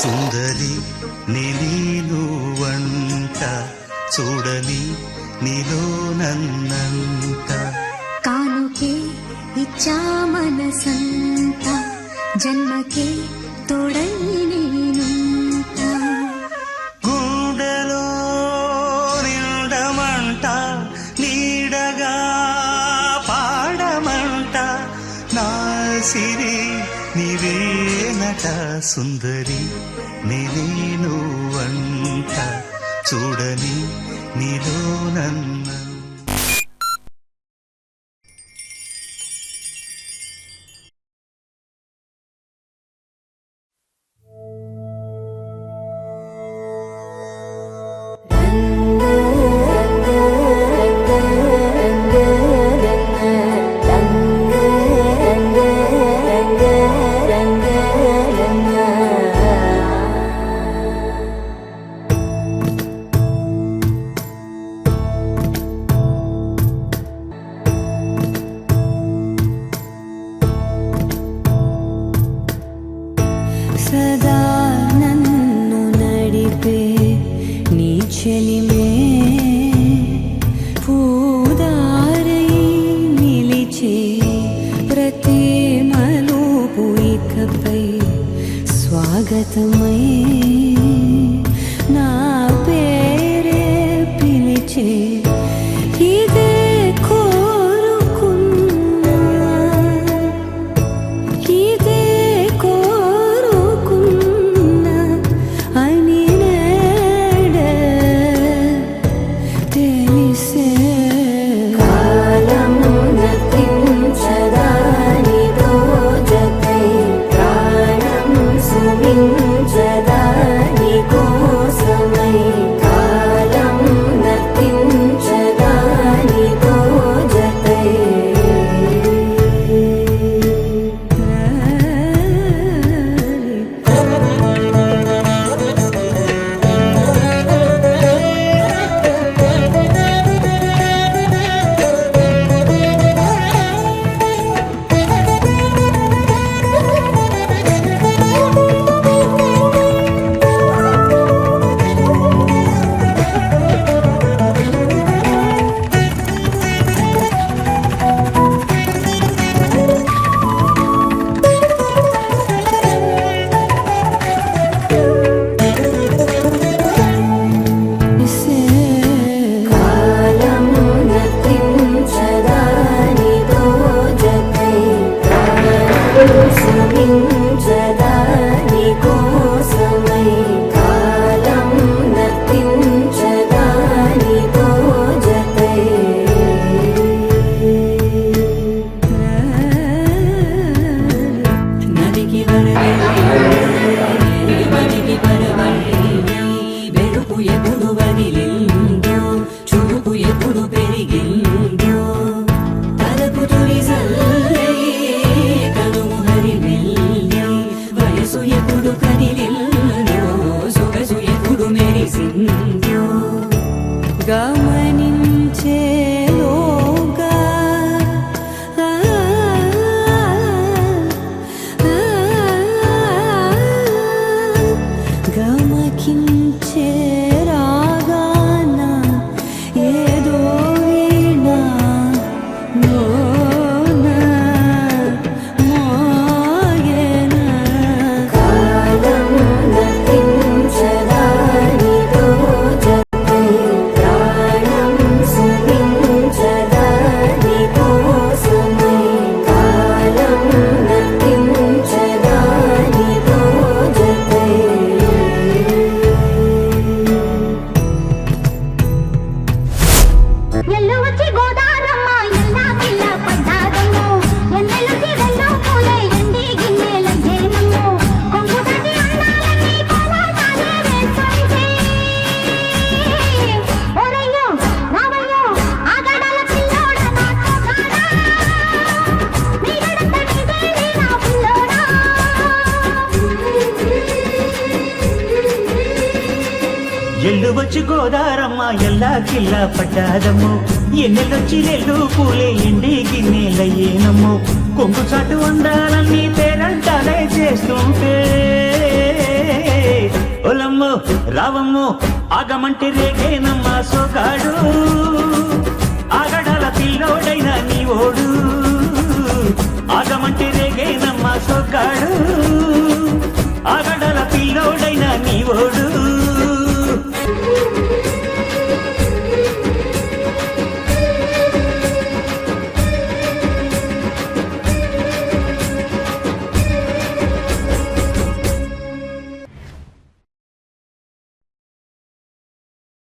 సుందరి నీను వంట చూడని నీలో నన్నంత కానుకే ఇచ్చా మనసంత జన్మకే తోడై నేనుంట గుండెలో నిండమంట నీడగా పాడమంట నా సిరి నీవేనట సుందరి నేను వంట చూడని నీలో నన్నంత సదా నన్ను నడిపే నీ చెలిమే పూదారై నిలిచే ప్రతి మలుపు ఇకపై స్వాగతమై నా పేరే పిలిచే ఇదే కోరుకున్నా ఇదే గమనించేలోగా గమకించే రాగాన ఏదో వీణ మోన మోగేన కాలం నతించదాని రోజై ప్రాణం సుమించదాని కోసమై కాలం నతించదాని రోజై ఎల్లు వచ్చి గోదారమ్మ ఎల్లా కిల్ల పడ్డాదమ్ము ఎన్నెలుకి వెళ్ళు పూలే ఎండి గిన్నెల జేనమ్ము కొంగు దాటి అన్నాలన్నీ కోలాటాలే వేస్తుంటే ఓరయ్యో రావయ్యో ఆగడాల పిల్లోడ నాటోగాడా నీగడంత నీదేలే నా పిల్లోడా ఎల్లు వచ్చి గోదారమ్మ ఎల్లా కిల్లా పడ్డాదమ్ము ఎన్నెలొచ్చి నెల్లు పూలే ఎండి గిన్నెలయ్యేనమ్ము కొంగు చాటు అందాలన్నీ పేరంటాలే చేస్తుంటే రావమ్మో ఆగమంటే రేగేనమ్మా సోగాడు ఆగడాల పిల్లోడైనా నీ ఓడు